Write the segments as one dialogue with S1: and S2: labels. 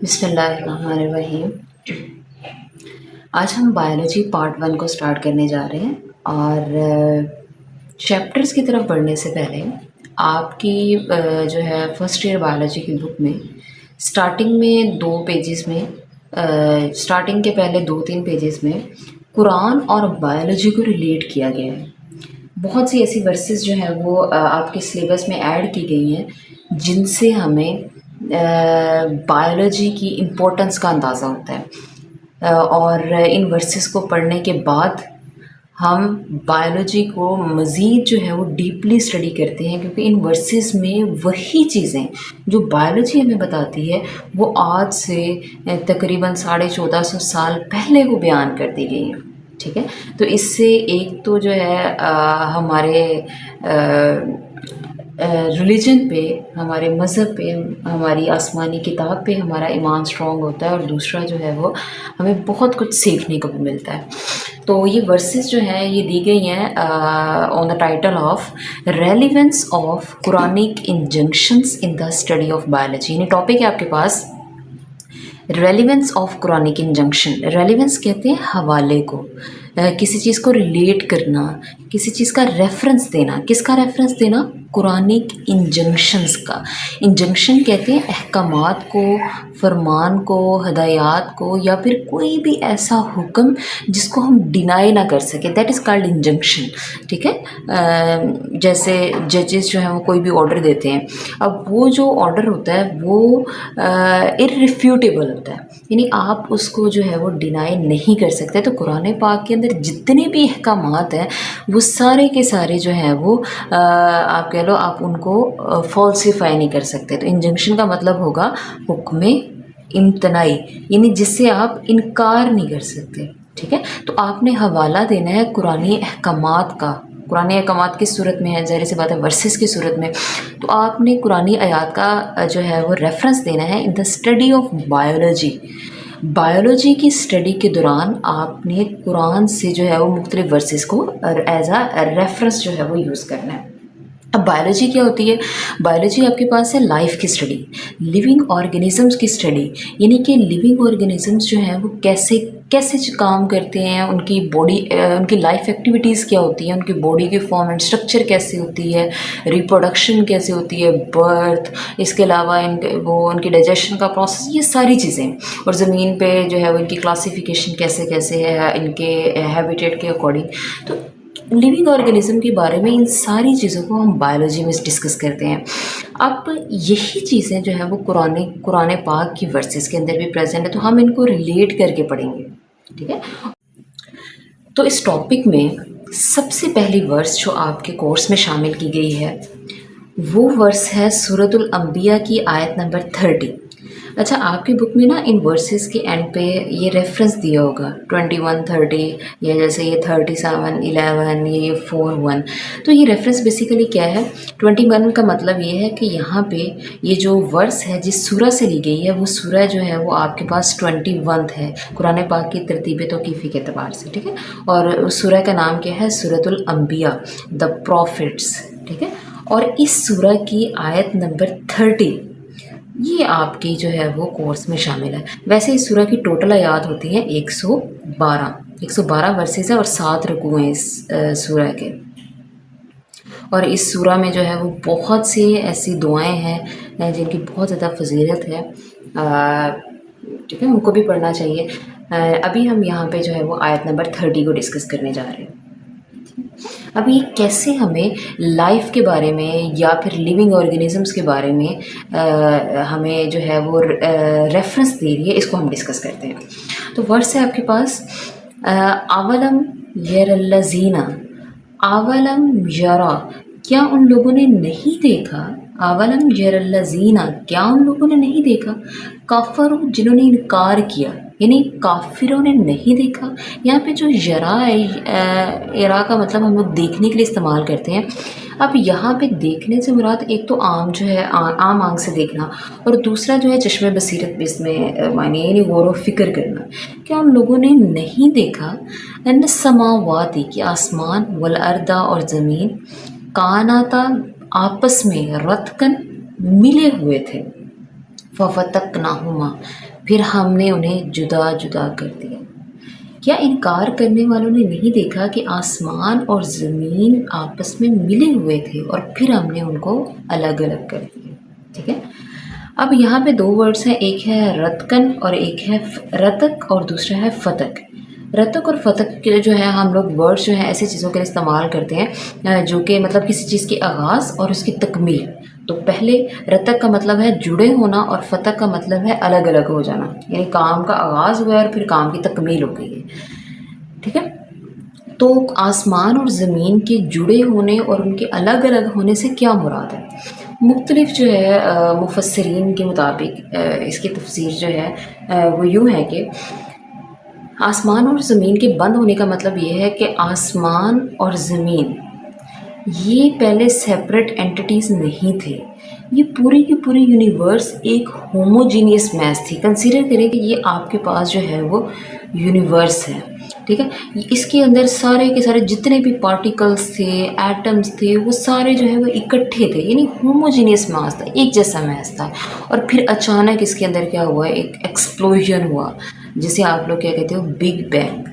S1: بسم اللہ الرحمن الرحیم۔ آج ہم بایولوجی پارٹ 1 کو سٹارٹ کرنے جا رہے ہیں، اور چیپٹرز کی طرف بڑھنے سے پہلے آپ کی جو ہے فرسٹ ایئر بایولوجی کی بک میں سٹارٹنگ میں 2 پیجز میں سٹارٹنگ کے پہلے 2-3 پیجز میں قرآن اور بایولوجی کو ریلیٹ کیا گیا ہے۔ بہت سی ایسی ورسز جو ہیں وہ آپ کے سلیبس میں ایڈ کی گئی ہیں جن سے ہمیں بایولوجی کی امپورٹنس کا اندازہ ہوتا ہے، اور ان ورسز کو پڑھنے کے بعد ہم بایولوجی کو مزید جو ہے وہ ڈیپلی اسٹڈی کرتے ہیں، کیونکہ ان ورسز میں وہی چیزیں جو بایولوجی ہمیں بتاتی ہے وہ آج سے تقریباً 1450 سال پہلے وہ بیان کر دی گئی ہیں۔ ٹھیک ہے، تو اس سے ایک تو جو ہے ہمارے ریلیجن پہ، ہمارے مذہب پہ، ہماری آسمانی کتاب پہ ہمارا ایمان اسٹرانگ ہوتا ہے، اور دوسرا جو ہے وہ ہمیں بہت کچھ سیکھنے کو بھی ملتا ہے۔ تو یہ ورسز جو ہیں یہ دی گئی ہیں on the title of relevance of Quranic injunctions in the study of biology, یعنی ٹاپک ہے آپ کے پاس relevance of Quranic injunction. Relevance کہتے ہیں حوالے کو، کسی چیز کو ریلیٹ کرنا، کسی چیز کا ریفرنس دینا۔ کس کا ریفرنس دینا؟ قرآنک انجنکشنز کا۔ انجنکشن کہتے ہیں احکامات کو، فرمان کو، ہدایات کو، یا پھر کوئی بھی ایسا حکم جس کو ہم ڈینائی نہ کر سکیں، دیٹ از کالڈ انجنکشن۔ ٹھیک ہے، جیسے ججز جو ہیں وہ کوئی بھی آرڈر دیتے ہیں، اب وہ جو آرڈر ہوتا ہے وہ irrefutable ہوتا ہے، یعنی آپ اس کو جو ہے وہ ڈینائی نہیں کر سکتے۔ تو قرآن پاک کے اندر جتنے بھی احکامات ہیں وہ سارے کے سارے جو ہیں وہ آپ کہہ لو آپ ان کو فالسیفائی نہیں کر سکتے۔ تو انجنکشن کا مطلب ہوگا حکم امتناعی، یعنی جس سے آپ انکار نہیں کر سکتے۔ ٹھیک ہے، تو آپ نے حوالہ دینا ہے قرآن احکامات کا۔ قرآن احکامات کس صورت میں ہے؟ ظاہر سی بات ہے ورسز کی صورت میں۔ تو آپ نے قرآن آیات کا جو ہے وہ ریفرنس دینا ہے in the study of biology. Biology کی اسٹڈی کے دوران آپ نے قرآن سے جو ہے وہ مختلف ورسز کو ایز اے ریفرنس جو ہے وہ یوز کرنا ہے۔ اب بایولوجی کیا ہوتی ہے؟ بایولوجی آپ کے پاس ہے لائف کی اسٹڈی، لیونگ آرگینزمس کی اسٹڈی، یعنی کہ لیونگ آرگینزمس جو ہیں وہ کیسے کام کرتے ہیں، ان کی باڈی، ان کی لائف ایکٹیویٹیز کیا ہوتی ہیں، ان کی باڈی کی فارم اینڈ اسٹرکچر کیسے ہوتی ہے، ریپروڈکشن کیسے ہوتی ہے، برتھ، اس کے علاوہ ان کی ڈائجیشن کا پروسیس، یہ ساری چیزیں، اور زمین پہ جو ہے وہ ان کی کلاسیفیکیشن کیسے ہے ان کے ہیبیٹیٹ کے اکارڈنگ۔ تو لیونگ آرگینزم کے بارے میں ان ساری چیزوں کو ہم بایولوجی میں ڈسکس کرتے ہیں۔ اب یہی چیزیں جو ہیں وہ قرآن پاک کی ورسز کے اندر بھی پریزنٹ ہے، تو ہم ان کو ریلیٹ کر کے پڑھیں گے۔ ٹھیک ہے، تو اس ٹاپک میں سب سے پہلی ورس جو آپ کے کورس میں شامل کی گئی ہے وہ ورس ہے سورۃ الانبیاء کی آیت نمبر 30۔ اچھا، آپ کی بک میں نا ان ورسز کے اینڈ پہ یہ ریفرنس دیا ہوگا 21-30، یا جیسے یہ 37-11، یہ 4-1۔ تو یہ ریفرنس بیسیکلی کیا ہے؟ 21 کا مطلب یہ ہے کہ یہاں پہ یہ جو ورس ہے جس سورہ سے لی گئی ہے وہ سورہ جو ہے وہ آپ کے پاس 21 ہے قرآن پاک کی ترتیب توقیفی کے اعتبار سے۔ ٹھیک ہے، اور اس سورہ کا نام کیا ہے؟ سورۃ الانبیاء، دا پروفٹس۔ ٹھیک ہے، اور اس سورہ کی آیت نمبر 30 یہ آپ کی جو ہے وہ کورس میں شامل ہے۔ ویسے اس سورہ کی ٹوٹل آیات ہوتی ہیں 112 ورسز ہیں، اور 7 رکوع ہیں اس سورہ کے۔ اور اس سورہ میں جو ہے وہ بہت سی ایسی دعائیں ہیں جن کی بہت زیادہ فضیلت ہے، ٹھیک ہے، ان کو بھی پڑھنا چاہیے۔ ابھی ہم یہاں پہ جو ہے وہ آیت نمبر 30 کو ڈسکس کرنے جا رہے ہیں۔ اب یہ کیسے ہمیں لائف کے بارے میں یا پھر لیونگ آرگینزمس کے بارے میں ہمیں جو ہے وہ ریفرنس دے رہی ہے، اس کو ہم ڈسکس کرتے ہیں۔ تو ورڈس ہے آپ کے پاس اولم یر الذین، اولم یرا، کیا ان لوگوں نے نہیں دیکھا؟ اولم یر الذین، کیا ان لوگوں نے نہیں دیکھا؟ کفروا، جنہوں نے انکار کیا، یعنی کافروں نے نہیں دیکھا۔ یہاں پہ جو یرا ہے، یرا کا مطلب ہم لوگ دیکھنے کے لیے استعمال کرتے ہیں۔ اب یہاں پہ دیکھنے سے مراد ایک تو عام جو ہے عام آنکھ سے دیکھنا، اور دوسرا جو ہے چشم بصیرت بھی اس میں معنی ہے، یعنی غور و فکر کرنا۔ کیا ان لوگوں نے نہیں دیکھا ان السماوات، کہ آسمان، والارض، اور زمین، کاناتا، آپس میں، رتقن، ملے ہوئے تھے، ففتقناہما، پھر ہم نے انہیں جدا جدا کر دیا۔ کیا انکار کرنے والوں نے نہیں دیکھا کہ آسمان اور زمین آپس میں ملے ہوئے تھے اور پھر ہم نے ان کو الگ الگ کر دیا؟ ٹھیک ہے، اب یہاں پہ دو ورڈس ہیں، ایک ہے رتکن اور ایک ہے رتک اور دوسرا ہے فتک۔ رتک اور فتک کے جو ہے ہم لوگ ورڈس جو ہیں ایسی چیزوں کے لیے استعمال کرتے ہیں جو کہ مطلب کسی چیز کے آغاز اور اس کی تکمیل۔ تو پہلے رتک کا مطلب ہے جڑے ہونا اور فتک کا مطلب ہے الگ الگ ہو جانا، یعنی کام کا آغاز ہوا ہے اور پھر کام کی تکمیل ہو گئی ہے۔ ٹھیک ہے، تو آسمان اور زمین کے جڑے ہونے اور ان کے الگ الگ ہونے سے کیا مراد ہے؟ مختلف جو ہے مفسرین کے مطابق اس کی تفسیر جو ہے وہ یوں ہے کہ آسمان اور زمین کے بند ہونے کا مطلب یہ ہے کہ آسمان اور زمین یہ پہلے سیپریٹ اینٹیٹیز نہیں تھے، یہ پوری کی پوری یونیورس ایک ہوموجینیس میس تھی۔ کنسیڈر کریں کہ یہ آپ کے پاس جو ہے وہ یونیورس ہے، ٹھیک ہے، اس کے اندر سارے کے سارے جتنے بھی پارٹیکلس تھے، ایٹمز تھے، وہ سارے جو ہے وہ اکٹھے تھے، یعنی ہوموجینیس میس تھا، ایک جیسا میس تھا۔ اور پھر اچانک اس کے اندر کیا ہوا، ایک ایکسپلوژن ہوا جسے آپ لوگ کیا کہتے ہو، بگ بینگ۔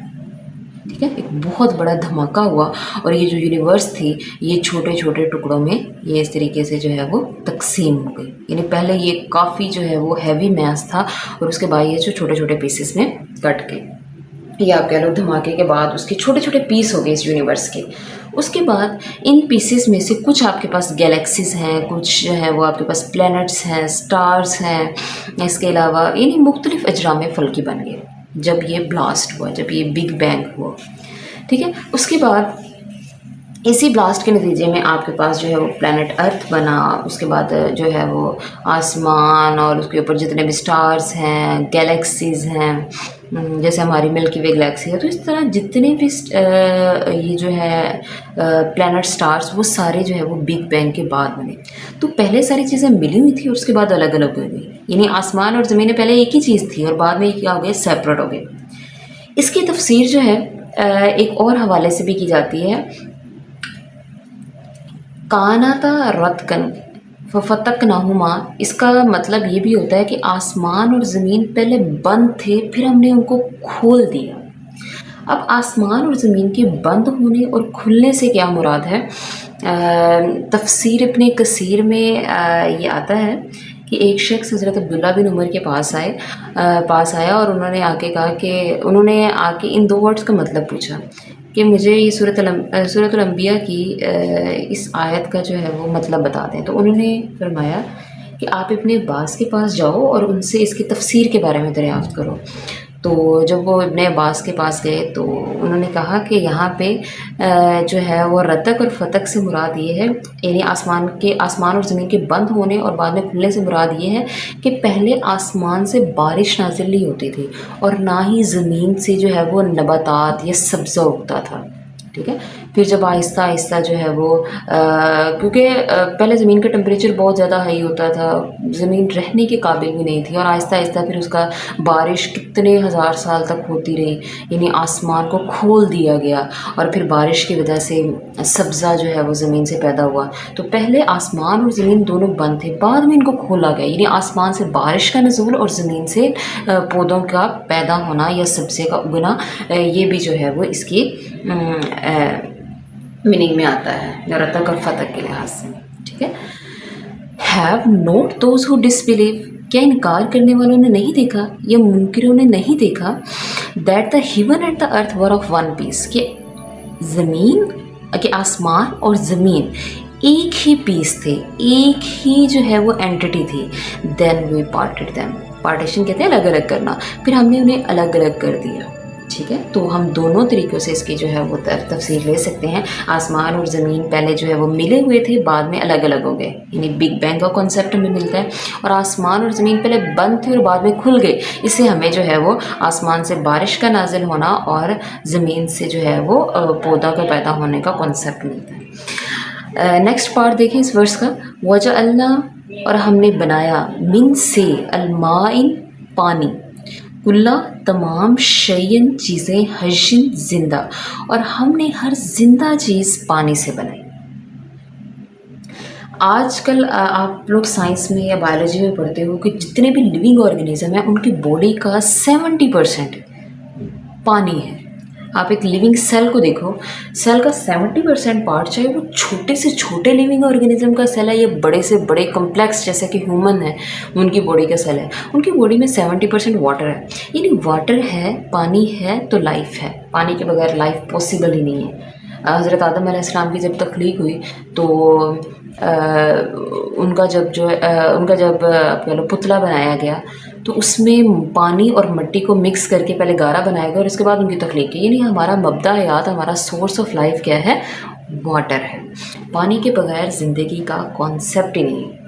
S1: ٹھیک ہے، ایک بہت بڑا دھماکہ ہوا اور یہ جو یونیورس تھی یہ چھوٹے چھوٹے ٹکڑوں میں یہ اس طریقے سے جو ہے وہ تقسیم ہو گئی، یعنی پہلے یہ کافی جو ہے وہ ہیوی میس تھا اور اس کے بعد یہ جو چھوٹے چھوٹے پیسز میں کٹ گئے، یا آپ کہہ لو دھماکے کے بعد اس کے چھوٹے چھوٹے پیس ہو گئے اس یونیورس کے۔ اس کے بعد ان پیسز میں سے کچھ آپ کے پاس گیلیکسیز ہیں، کچھ جو ہے وہ آپ کے پاس پلینٹس ہیں، سٹارز ہیں، اس کے علاوہ یعنی مختلف اجرام فلکی بن گئے جب یہ بلاسٹ ہوا، جب یہ بگ بینگ ہوا۔ ٹھیک ہے، اس کے بعد اسی بلاسٹ کے نتیجے میں آپ کے پاس جو ہے وہ پلانٹ ارتھ بنا، اس کے بعد جو ہے وہ آسمان اور اس کے اوپر جتنے بھی سٹارز ہیں، گیلیکسیز ہیں، جیسے ہماری ملکی وے گلیکسی ہے، تو اس طرح جتنے بھی یہ جو ہے پلانٹ سٹارز وہ سارے جو ہے وہ بگ بینگ کے بعد بنے۔ تو پہلے ساری چیزیں ملی ہوئی تھی اور اس کے بعد الگ الگ ہو گئی، یعنی آسمان اور زمین پہلے ایک ہی چیز تھی اور بعد میں کیا ہو گئے، سیپریٹ ہو گئے۔ اس کی تفسیر جو ہے ایک اور حوالے سے بھی کی جاتی ہے، کاناتا رتکن ففتقناہما، اس کا مطلب یہ بھی ہوتا ہے کہ آسمان اور زمین پہلے بند تھے پھر ہم نے ان کو کھول دیا۔ اب آسمان اور زمین کے بند ہونے اور کھلنے سے کیا مراد ہے؟ تفسیر ابن کثیر میں یہ آتا ہے کہ ایک شخص حضرت عبداللہ بن عمر کے پاس آیا اور انہوں نے آ کے کہا کہ انہوں نے آ کے ان دو ورڈز کا مطلب پوچھا کہ مجھے یہ سورۃ الانبیاء کی اس آیت کا جو ہے وہ مطلب بتا دیں۔ تو انہوں نے فرمایا کہ آپ اپنے عباس کے پاس جاؤ اور ان سے اس کی تفسیر کے بارے میں دریافت کرو۔ تو جب وہ ابن عباس کے پاس گئے تو انہوں نے کہا کہ یہاں پہ جو ہے وہ رتک اور فتک سے مراد یہ ہے، یعنی آسمان اور زمین کے بند ہونے اور بعد میں کھلنے سے مراد یہ ہے کہ پہلے آسمان سے بارش نازل نہیں ہوتی تھی اور نہ ہی زمین سے جو ہے وہ نباتات یا سبزہ اگتا تھا۔ ٹھیک ہے، پھر جب آہستہ آہستہ جو ہے وہ کیونکہ پہلے زمین کا ٹمپریچر بہت زیادہ ہائی ہوتا تھا، زمین رہنے کے قابل بھی نہیں تھی، اور آہستہ آہستہ پھر اس کا بارش کتنے ہزار سال تک ہوتی رہی، یعنی آسمان کو کھول دیا گیا اور پھر بارش کی وجہ سے سبزہ جو ہے وہ زمین سے پیدا ہوا۔ تو پہلے آسمان اور زمین دونوں بند تھے، بعد میں ان کو کھولا گیا، یعنی آسمان سے بارش کا نزول اور زمین سے پودوں کا پیدا ہونا یا سبزے کا اگنا، یہ بھی جو ہے وہ اس کی میننگ میں آتا ہے رتک اور فتک کے لحاظ سے۔ ٹھیک ہے، have not those who disbelieve, کیا انکار کرنے والوں نے نہیں دیکھا یا منکروں نے نہیں دیکھا، that the heaven and the earth were of one piece, کہ آسمان اور زمین ایک ہی پیس تھے، ایک ہی جو ہے وہ اینٹیٹی تھی۔ دین وی پارٹیڈ دیم، پارٹیشن کہتے ہیں الگ الگ کرنا، پھر ہم نے انہیں الگ الگ کر دیا۔ ٹھیک ہے، تو ہم دونوں طریقوں سے اس کی جو ہے وہ تفسیر لے سکتے ہیں۔ آسمان اور زمین پہلے جو ہے وہ ملے ہوئے تھے، بعد میں الگ الگ ہو گئے، یعنی بگ بینگ کا کانسیپٹ ہمیں ملتا ہے، اور آسمان اور زمین پہلے بند تھے اور بعد میں کھل گئے، اس سے ہمیں جو ہے وہ آسمان سے بارش کا نازل ہونا اور زمین سے جو ہے وہ پودا کا پیدا ہونے کا کانسیپٹ ملتا ہے۔ نیکسٹ پارٹ دیکھیں اس ورس کا، وجعلنا، اور ہم نے بنایا، من سے، الماء، پانی، کلا، تمام، شیئن، چیزیں، حیشن، زندہ، اور ہم نے ہر زندہ چیز پانی سے بنائی۔ آج کل آپ لوگ سائنس میں یا بایولوجی میں پڑھتے ہو کہ جتنے بھی لیونگ آرگنیزم ہیں ان کی باڈی کا 70% پانی ہے. آپ ایک لیونگ سیل کو دیکھو, سیل کا 70% پارٹ, چاہے وہ چھوٹے سے چھوٹے لیونگ آرگنیزم کا سیل ہے یا بڑے سے بڑے کمپلیکس جیسے کہ ہیومن ہے ان کی باڈی کا سیل ہے, ان کی باڈی میں 70% واٹر ہے. یعنی واٹر ہے, پانی ہے تو لائف ہے. پانی کے بغیر لائف پاسبل ہی نہیں ہے. حضرت آدم علیہ السلام کی جب تخلیق ہوئی تو ان کا جب کہہ لو پتلا بنایا گیا تو اس میں پانی اور مٹی کو مکس کر کے پہلے گارا بنایا گیا اور اس کے بعد ان کی تخلیق کی. یعنی ہمارا مبدا حیات, ہمارا سورس آف لائف کیا ہے؟ واٹر ہے. پانی کے بغیر زندگی کا کانسیپٹ ہی نہیں ہے.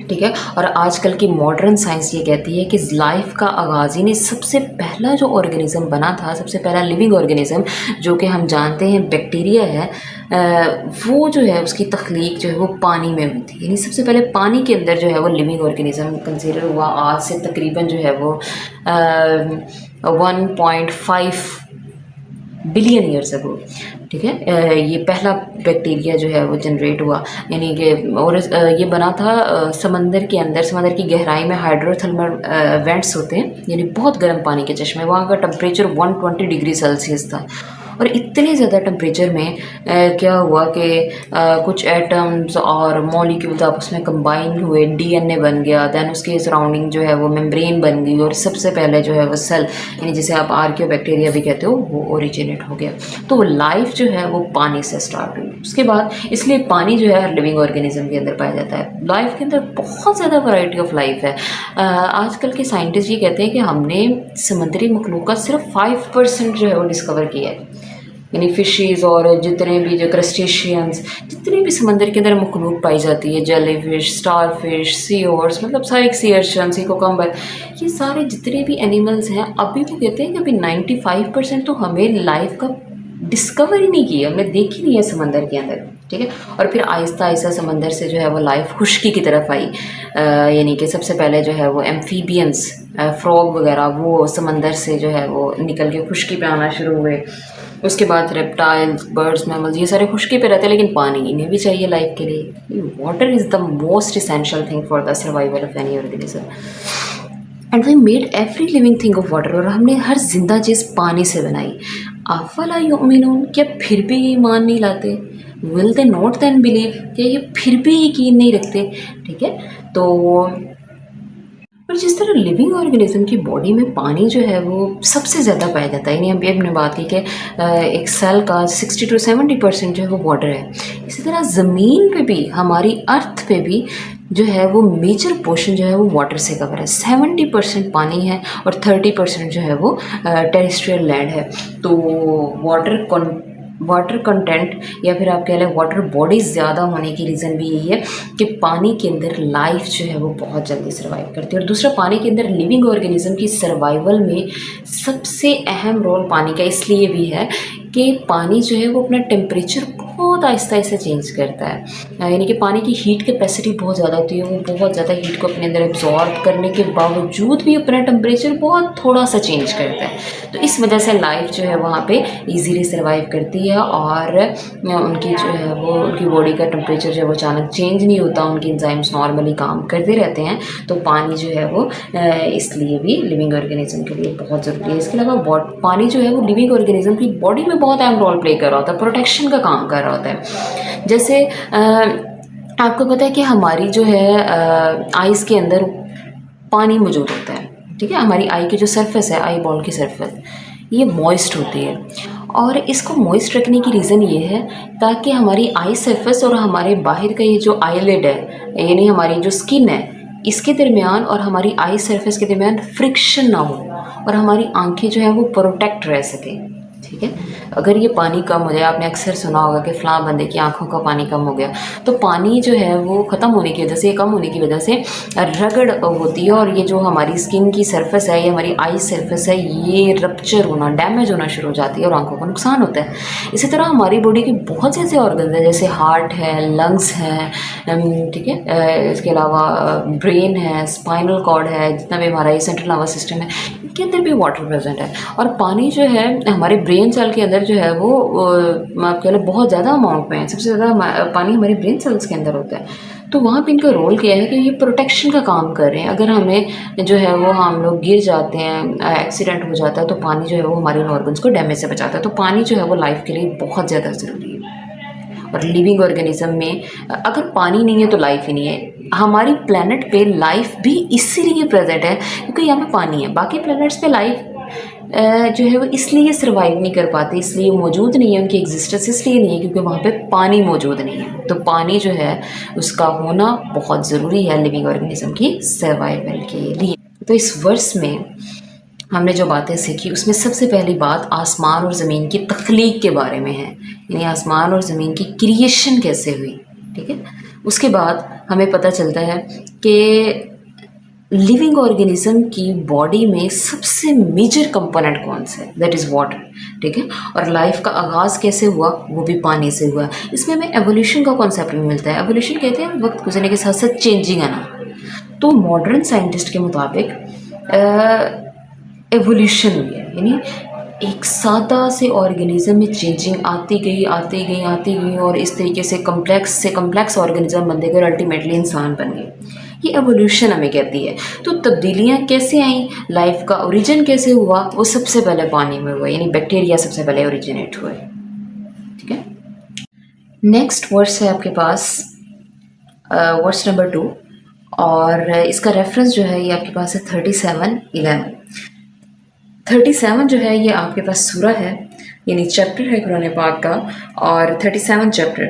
S1: ٹھیک ہے. اور آج کل کی ماڈرن سائنس یہ کہتی ہے کہ لائف کا آغاز, یعنی سب سے پہلا جو آرگنیزم بنا تھا, سب سے پہلا لیونگ آرگنیزم جو کہ ہم جانتے ہیں بیکٹیریا ہے, وہ جو ہے اس کی تخلیق جو ہے وہ پانی میں ہوئی تھی. یعنی سب سے پہلے پانی کے اندر جو ہے وہ لیونگ آرگنیزم کنسیڈر ہوا. آج سے تقریباً جو ہے وہ 1.5 بلین ایئرس اگو. ٹھیک ہے. یہ پہلا بیکٹیریا جو ہے وہ جنریٹ ہوا. یعنی کہ اور یہ بنا تھا سمندر کے اندر, سمندر کی گہرائی میں ہائیڈرو تھرمل وینٹس ہوتے ہیں, یعنی بہت گرم پانی کے چشمے. وہاں کا ٹمپریچر 120 ڈگری سیلسیس تھا. اور اتنے زیادہ ٹمپریچر میں کیا ہوا کہ کچھ ایٹمز اور مالیکیولز آپس میں کمبائن ہوئے, ڈی این اے بن گیا. دین اس کے سراؤنڈنگ جو ہے وہ ممبرین بن گئی, اور سب سے پہلے جو ہے وہ سیل, یعنی جسے آپ آرکیو بیکٹیریا بھی کہتے ہو, وہ اوریجنیٹ ہو گیا. تو وہ لائف جو ہے وہ پانی سے اسٹارٹ ہوئی. اس کے بعد اس لیے پانی جو ہے ہر لیونگ آرگنیزم کے اندر پایا جاتا ہے. لائف کے اندر بہت زیادہ ورائٹی آف لائف ہے. آج کل کے سائنٹسٹ یہ کہتے ہیں کہ ہم نے سمندری مخلوق کا صرف 5% جو ہے وہ ڈسکور کیا ہے. یعنی فشیز اور جتنے بھی جو کرسٹیشینز, جتنے بھی سمندر کے اندر مخلوق پائی جاتی ہے, جیلی فش, اسٹار فش, سی ہارس, مطلب سارے سی ارچن, سی کوکمبر, یہ سارے جتنے بھی اینیملز ہیں, ابھی وہ کہتے ہیں کہ ابھی 95% تو ہمیں لائف کا ڈسکور ہی نہیں کیا, ہم نے دیکھی نہیں ہے سمندر کے اندر. ٹھیک ہے. اور پھر آہستہ آہستہ سمندر سے جو ہے وہ لائف خشکی کی طرف آئی. یعنی کہ سب سے پہلے جو ہے وہ ایمفیبینس, فراگ وغیرہ, وہ سمندر سے جو ہے وہ نکل کے خشکی پہ آنا شروع ہوئے. اس کے بعد ریپٹائلز, برڈز, میملز, یہ سارے خشکی پہ رہتے ہیں, لیکن پانی انہیں بھی چاہیے لائف کے لیے. Water is the most essential thing for the survival of any organism. And we made every living thing of water. اور ہم نے ہر زندہ چیز پانی سے بنائی. افلا یؤمنون, کیا پھر بھی ایمان نہیں لاتے؟ ول دے ناٹ دین بلیو, کیا یہ پھر بھی یقین نہیں رکھتے؟ ٹھیک ہے. تو اور جس طرح لیونگ آرگنیزم کی باڈی میں پانی جو ہے وہ سب سے زیادہ پایا جاتا ہے, یعنی ابھی ہم نے بات کی کہ ایک سیل کا 60 to 70% جو ہے وہ واٹر ہے. اسی طرح زمین پہ بھی, ہماری ارتھ پہ بھی جو ہے وہ میجر پورشن جو ہے وہ واٹر سے کور ہے. 70% پانی ہے اور 30% جو ہے وہ ٹیریسٹریل لینڈ ہے. تو واٹر کنٹینٹ یا پھر آپ کہہ لیں واٹر باڈیز زیادہ ہونے کی ریزن بھی یہی ہے کہ پانی کے اندر لائف جو ہے وہ بہت جلدی سروائیو کرتی ہے. اور دوسرا, پانی کے اندر لیونگ آرگنیزم کی سروائیول میں سب سے اہم رول پانی کا اس لیے بھی ہے کہ پانی جو ہے وہ اپنا ٹیمپریچر بہت آہستہ آہستہ چینج کرتا ہے. یعنی کہ پانی کی ہیٹ کیپیسٹی بہت زیادہ ہوتی ہے, وہ بہت زیادہ ہیٹ کو اپنے اندر ایبزارب کرنے کے باوجود بھی اپنا ٹیمپریچر بہت تھوڑا سا چینج کرتا ہے. تو اس وجہ سے لائف جو ہے وہاں پہ ایزیلی سروائیو کرتی ہے, اور ان کی جو ہے وہ ان کی باڈی کا ٹیمپریچر جو ہے وہ اچانک چینج نہیں ہوتا, ان کی انزائمس نارملی کام کرتے رہتے ہیں. تو پانی جو ہے وہ اس لیے بھی لیونگ آرگنیزم کے لیے بہت ضروری ہے. اس کے علاوہ پانی جو ہے وہ لیونگ آرگنیزم کی باڈی میں بہت اہم رول پلے کر رہا ہوتا ہے, پروٹیکشن کا کام کر رہا ہوتا ہے. جیسے آپ کو پتہ ہے کہ ہماری جو ہے آئیز کے اندر پانی موجود ہوتا ہے. ٹھیک ہے. ہماری آئی کی جو سرفیس ہے, آئی بال کی سرفیس, یہ موئسٹ ہوتی ہے. اور اس کو موئسٹ رکھنے کی ریزن یہ ہے تاکہ ہماری آئی سرفیس اور ہمارے باہر کا یہ جو آئی لیڈ ہے, یعنی ہماری جو اسکن ہے, اس کے درمیان اور ہماری آئی سرفیس کے درمیان فرکشن نہ ہو, اور ہماری آنکھیں جو ہیں وہ پروٹیکٹ رہ سکیں. ٹھیک ہے. اگر یہ پانی کم ہو جائے, آپ نے اکثر سنا ہوگا کہ فلاں بندے کی آنکھوں کا پانی کم ہو گیا, تو پانی جو ہے وہ ختم ہونے کی وجہ سے, کم ہونے کی وجہ سے رگڑ ہوتی ہے, اور یہ جو ہماری اسکن کی سرفیس ہے, یہ ہماری آئی سرفیس ہے, یہ رپچر ہونا, ڈیمیج ہونا شروع ہو جاتی ہے, اور آنکھوں کو نقصان ہوتا ہے. اسی طرح ہماری باڈی کے بہت سے ایسے آرگنز ہیں, جیسے ہارٹ ہے, لنگس ہیں, ٹھیک ہے, اس کے علاوہ برین ہے, اسپائنل کارڈ ہے, جتنا بھی ہمارا یہ سینٹرل نروس سسٹم ہے, کے اندر بھی واٹر پریزنٹ ہے. اور پانی جو ہے ہمارے برین سیل کے اندر جو ہے وہ آپ کہہ لو بہت زیادہ اماؤنٹ میں ہے. سب سے زیادہ پانی ہمارے برین سیلس کے اندر ہوتا ہے. تو وہاں پہ ان کا رول کیا ہے کہ یہ پروٹیکشن کا کام کر رہے ہیں. اگر ہمیں جو ہے وہ ہم لوگ گر جاتے ہیں, ایکسیڈنٹ ہو جاتا ہے, تو پانی جو ہے وہ ہمارے آرگنس کو ڈیمیج سے بچاتا ہے. تو پانی جو ہے وہ لائف کے لیے بہت زیادہ ضروری ہے. اور لیونگ آرگنزم میں اگر پانی نہیں ہے تو لائف ہی نہیں ہے. ہماری پلانٹ پہ لائف بھی اسی لیے پریزنٹ ہے کیونکہ یہاں پہ پانی ہے. باقی پلانٹس پہ لائف جو ہے وہ اس لیے سروائیو نہیں کر پاتے, اس لیے موجود نہیں ہے, ان کی ایگزسٹنس اس لیے نہیں ہے کیونکہ وہاں پہ پانی موجود نہیں ہے. تو پانی جو ہے اس کا ہونا بہت ضروری ہے لیونگ آرگنزم کی سروائیول کے لیے. تو اس ورس میں ہم نے جو باتیں سیکھی اس میں سب سے پہلی بات آسمان اور زمین کی تخلیق کے بارے میں ہے, یعنی آسمان اور زمین کی کریشن کیسے ہوئی. ٹھیک ہے. اس کے بعد ہمیں پتہ چلتا ہے کہ لیونگ آرگنزم کی باڈی میں سب سے میجر کمپوننٹ کون سا ہے, دیٹ از واٹر. ٹھیک ہے. اور لائف کا آغاز کیسے ہوا, وہ بھی پانی سے ہوا. اس میں ہمیں ایولیوشن کا کانسیپٹ بھی ملتا ہے. ایولیوشن کہتے ہیں وقت گزرنے کے ساتھ ساتھ چینجنگ آنا. تو ماڈرن سائنٹسٹ کے مطابق ایولیوشن ہوئی ہے, یعنی ایک سادہ سے آرگنزم میں چینجنگ آتی گئی اور اس طریقے سے کمپلیکس آرگنزم بنتے گئے اور الٹیمیٹلی انسان بن گئے. یہ ایولیوشن ہمیں کہتی ہے. تو تبدیلیاں کیسے آئیں, لائف کا اوریجن کیسے ہوا, وہ سب سے پہلے پانی میں ہوا, یعنی بیکٹیریا سب سے پہلے اوریجنیٹ ہوئے. ٹھیک ہے. نیکسٹ ورس ہے آپ کے پاس ورس نمبر 2, اور اس کا ریفرنس جو ہے یہ آپ کے پاس ہے 37:11. 37 جو ہے یہ آپ کے پاس سورہ ہے, یعنی چیپٹر ہے قرآن پاک کا, اور 37 چیپٹر,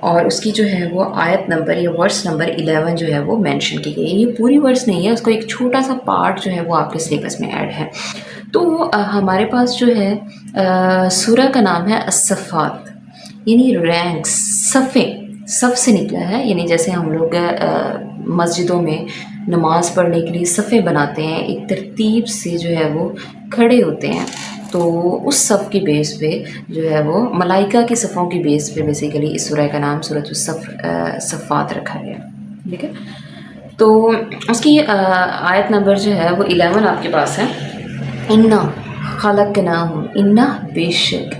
S1: اور اس کی جو ہے وہ آیت نمبر یا ورس نمبر 11 جو ہے وہ مینشن کی گئی ہے. یہ پوری ورس نہیں ہے, اس کو ایک چھوٹا سا پارٹ جو ہے وہ آپ کے سلیبس میں ایڈ ہے. تو ہمارے پاس جو ہے سورہ کا نام ہے الصفات, یعنی رینکس, صف سے نکلا ہے. یعنی جیسے ہم لوگ مسجدوں میں نماز پڑھنے کے لیے صفیں بناتے ہیں, ایک ترتیب سے جو ہے وہ کھڑے ہوتے ہیں, تو اس صف کی بیس پہ جو ہے وہ ملائکہ کی صفوں کی بیس پہ بیسیکلی اس سورہ کا نام سورۃ الصفات رکھا گیا. ٹھیک ہے. تو اس کی آیت نمبر جو ہے وہ 11 آپ کے پاس ہے. انا خلقناہم, انا بے شک,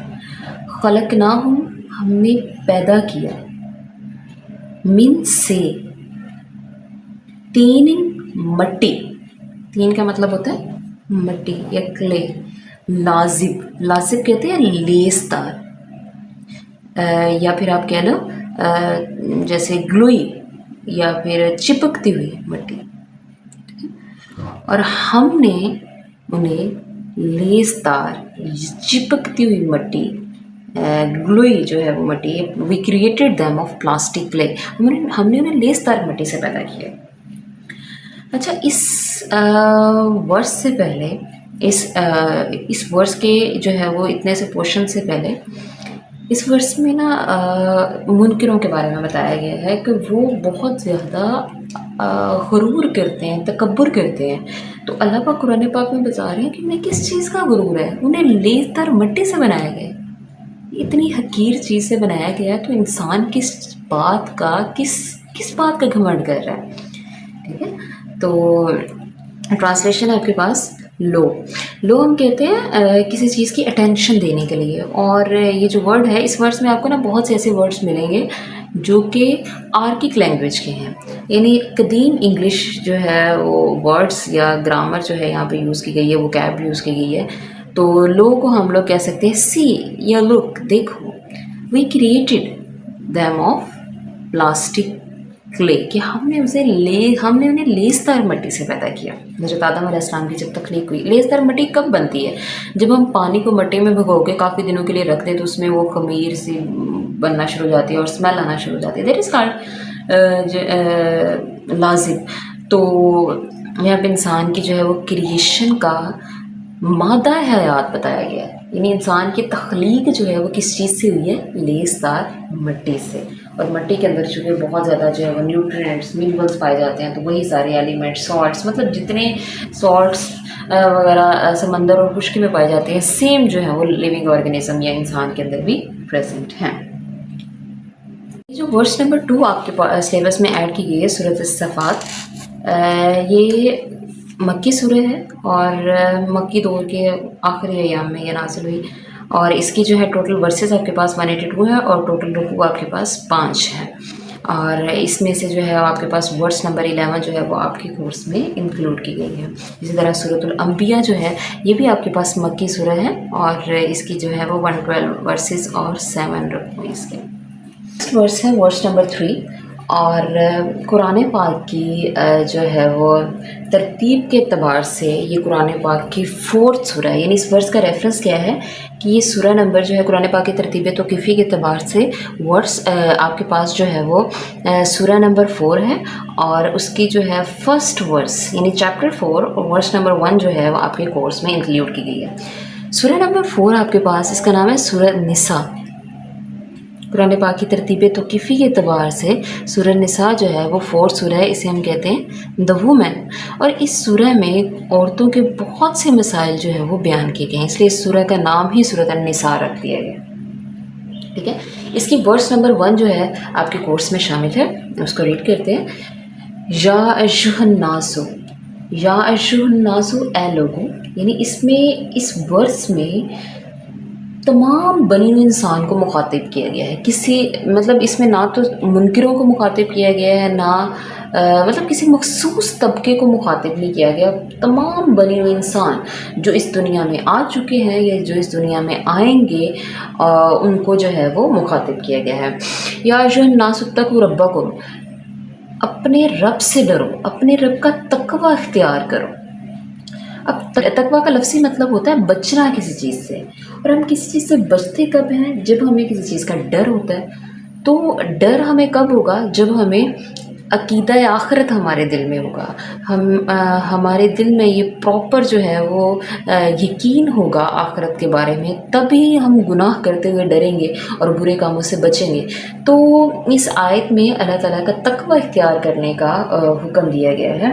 S1: خلقناہم ہم نے پیدا کیا, من سے تین مٹی, تین کا مطلب ہوتا ہے مٹی یا کلے, لازب کہتے ہیں لیس دار, یا پھر آپ کہہ لو جیسے گلوئی یا پھر چپکتی ہوئی مٹی. اور ہم نے انہیں لیس دار چپکتی ہوئی مٹی, گلوئی جو ہے وہ مٹی, we created them of plastic clay, ہم نے انہیں لیس دار مٹی سے پیدا کیا. اچھا, اس ورس سے پہلے اس ورس کے جو ہے وہ اتنے سے پورشن سے پہلے اس ورس میں نا منکروں کے بارے میں بتایا گیا ہے کہ وہ بہت زیادہ غرور کرتے ہیں, تکبر کرتے ہیں. تو اللہ پاک قرآن پاک میں بتا رہے ہیں کہ انہیں کس چیز کا غرور ہے, انہیں لیس دار مٹی سے بنایا گیا, اتنی حقیر چیز سے بنایا گیا, تو انسان کس بات کا گھمنڈ کر رہا ہے. ٹھیک ہے. تو ٹرانسلیشن ہے آپ کے پاس لو ہم کہتے ہیں کسی چیز کی اٹینشن دینے کے لیے. اور یہ جو ورڈ ہے اس ورڈس میں آپ کو نا بہت سے ایسے ورڈس ملیں گے جو کہ آرکک لینگویج کے ہیں, یعنی قدیم انگلش جو ہے وہ ورڈس یا گرامر جو ہے یہاں پہ یوز کی گئی ہے, وہ کیب یوز کی گئی ہے. تو لو کو ہم لوگ کہہ سکتے ہیں سی یا لک, دیکھو. We created them of plastic clay, کہ ہم نے انہیں لیس دار مٹی سے پیدا کیا. حضرت آدم علیہ السلام کی جب تخلیق ہوئی, لیس دار مٹی کب بنتی ہے, جب ہم پانی کو مٹی میں بھگو کے کافی دنوں کے لیے رکھ دیں تو اس میں وہ خمیر سی بننا شروع ہو جاتی ہے اور اسمیل آنا شروع ہو جاتی ہے, دیٹ از کالڈ لازب. تو یہاں پہ انسان کی جو ہے وہ کریشن کا مادہ حیات بتایا گیا ہے, یعنی انسان کی تخلیق جو ہے وہ کس چیز سے ہوئی ہے, لیس دار مٹی سے. اور مٹی کے اندر چونکہ بہت زیادہ جو ہے وہ نیوٹرینٹس منرلس پائے جاتے ہیں, تو وہی سارے ایلیمنٹس, سالٹس, مطلب جتنے سالٹس وغیرہ سمندر اور خشکی میں پائے جاتے ہیں, سیم جو ہے وہ لیونگ آرگنزم یا انسان کے اندر بھی پریزنٹ ہیں. جو ورس نمبر 2 آپ کے سلیبس میں ایڈ کی گئی ہے سورۃ الصفات, یہ مکی سورہ ہے اور مکی دور کے آخری ایام میں یہ نازل ہوئی، اور اس کی جو ہے ٹوٹل ورسز آپ کے پاس 182 ہے اور ٹوٹل رکوع آپ کے پاس 5 ہے، اور اس میں سے جو ہے آپ کے پاس ورس نمبر 11 جو ہے وہ آپ کے کورس میں انکلوڈ کی گئی ہے۔ اسی طرح سورۃ الانبیاء جو ہے یہ بھی آپ کے پاس مکی سورہ ہے، اور اس کی جو ہے وہ 112 ورسز اور 7 رکوع اس کے۔ ورس ہے ورس نمبر 3، اور قرآن پاک کی جو ہے وہ ترتیب کے اعتبار سے یہ قرآن پاک کی 4th سورہ ہے، یعنی اس ورس کا ریفرنس کیا ہے کہ یہ سورہ نمبر جو ہے قرآن پاک کی ترتیب توقیفی کے اعتبار سے ورس آپ کے پاس جو ہے وہ سورہ نمبر 4 ہے، اور اس کی جو ہے فرسٹ ورس یعنی چیپٹر 4 اور ورس نمبر 1 جو ہے وہ آپ کے کورس میں انکلیوڈ کی گئی ہے۔ سورہ نمبر 4 آپ کے پاس اس کا نام ہے سورہ نساء۔ قرآن پاک کی ترتیب توقیفی کے اعتبار سے سورہ نساء جو ہے وہ 4 سورہ ہے، اسے ہم کہتے ہیں دا وومن، اور اس سورہ میں عورتوں کے بہت سے مسائل جو ہے وہ بیان کیے گئے ہیں، اس لیے اس سورہ کا نام ہی سورۃ النساء رکھ دیا گیا۔ ٹھیک ہے، اس کی ورس نمبر 1 جو ہے آپ کے کورس میں شامل ہے، اس کو ریڈ کرتے ہیں۔ یا ایھا الناس، یا ایھا الناس، اے لوگوں، یعنی اس میں اس ورس میں تمام بنی ہوئے انسان کو مخاطب کیا گیا ہے، کسی مطلب اس میں نہ تو منکروں کو مخاطب کیا گیا ہے، نہ مطلب کسی مخصوص طبقے کو مخاطب نہیں کیا گیا، تمام بنی ہوئے انسان جو اس دنیا میں آ چکے ہیں یا جو اس دنیا میں آئیں گے ان کو جو ہے وہ مخاطب کیا گیا ہے۔ یا ایھا الناس اتقوا ربکم، اپنے رب سے ڈرو، اپنے رب کا تقوی اختیار کرو۔ اب تقوی کا لفظی مطلب ہوتا ہے بچنا کسی چیز سے، اور ہم کسی چیز سے بچتے کب ہیں؟ جب ہمیں کسی چیز کا ڈر ہوتا ہے۔ تو ڈر ہمیں کب ہوگا؟ جب ہمیں عقیدہ آخرت ہمارے دل میں ہوگا، ہمارے دل میں یہ پراپر جو ہے وہ یقین ہوگا آخرت کے بارے میں، تبھی ہم گناہ کرتے ہوئے ڈریں گے اور برے کاموں سے بچیں گے۔ تو اس آیت میں اللہ تعالیٰ کا تقوی اختیار کرنے کا حکم دیا گیا ہے۔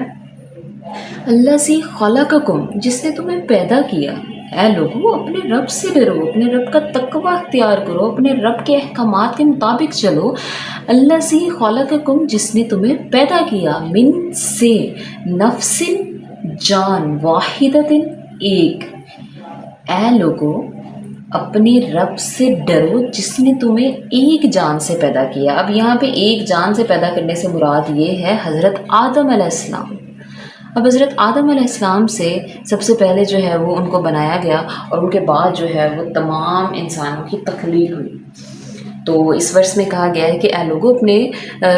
S1: الذی خلقکم، جس نے تمہیں پیدا کیا، اے لوگوں اپنے رب سے ڈرو، اپنے رب کا تقوی اختیار کرو، اپنے رب کے احکامات کے مطابق چلو۔ الذی خلقکم، جس نے تمہیں پیدا کیا، من سے، نفس، جان، واحدۃ، ایک۔ اے لوگوں اپنے رب سے ڈرو جس نے تمہیں ایک جان سے پیدا کیا۔ اب یہاں پہ ایک جان سے پیدا کرنے سے مراد یہ ہے حضرت آدم علیہ السلام۔ اب حضرت آدم علیہ السلام سے سب سے پہلے جو ہے وہ ان کو بنایا گیا، اور ان کے بعد جو ہے وہ تمام انسانوں کی تخلیق ہوئی۔ تو اس ورس میں کہا گیا ہے کہ اے لوگوں اپنے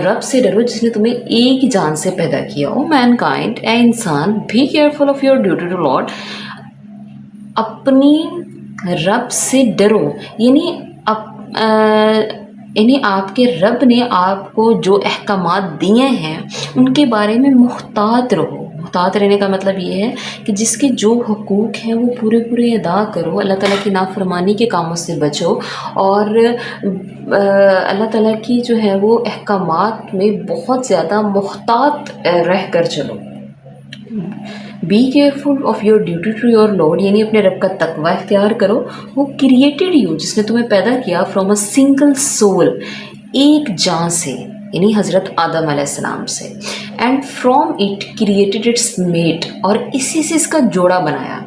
S1: رب سے ڈرو جس نے تمہیں ایک جان سے پیدا کیا۔ او مین کائنڈ، اے انسان، be careful of your duty to Lord, اپنی رب سے ڈرو، یعنی آپ کے رب نے آپ کو جو احکامات دیے ہیں ان کے بارے میں محتاط رہو۔ محتاط رہنے کا مطلب یہ ہے کہ جس کے جو حقوق ہیں وہ پورے پورے ادا کرو، اللہ تعالیٰ کی نافرمانی کے کاموں سے بچو، اور اللہ تعالیٰ کی جو ہے وہ احکامات میں بہت زیادہ محتاط رہ کر چلو۔ Be careful of your duty to your Lord, یعنی اپنے رب کا تقوی اختیار کرو۔ وہ کریٹڈ یو، جس نے تمہیں پیدا کیا، فرام اے سنگل سول، ایک جان سے، یعنی حضرت آدم علیہ السلام سے، and from it created its mate, اور اسی سے اس کا جوڑا بنایا۔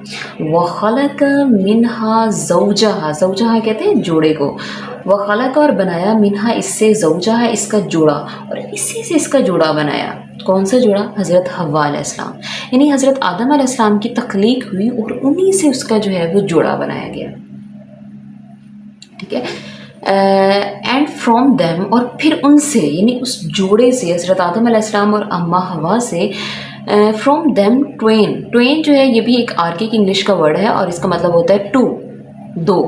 S1: وخلق منہا زوجہا، زوجہا کہتے ہیں جوڑے کو، وخلق اور بنایا، منہا اس سے، زوجہا اس کا جوڑا، اور اسی سے اس کا جوڑا بنایا۔ کون سا جوڑا؟ حضرت حوا علیہ السلام، یعنی حضرت آدم علیہ السلام کی تخلیق ہوئی اور انہی سے اس کا جو ہے وہ جوڑا بنایا گیا۔ ٹھیک ہے، اینڈ فرام دیم، اور پھر ان سے، یعنی اس جوڑے سے، حضرت آدم علیہ السلام اور اماں حوا سے، فرام دیم ٹوین، ٹوین جو ہے یہ بھی ایک آرکیک انگلش کا ورڈ ہے، اور اس کا مطلب ہوتا ہے ٹو، دو،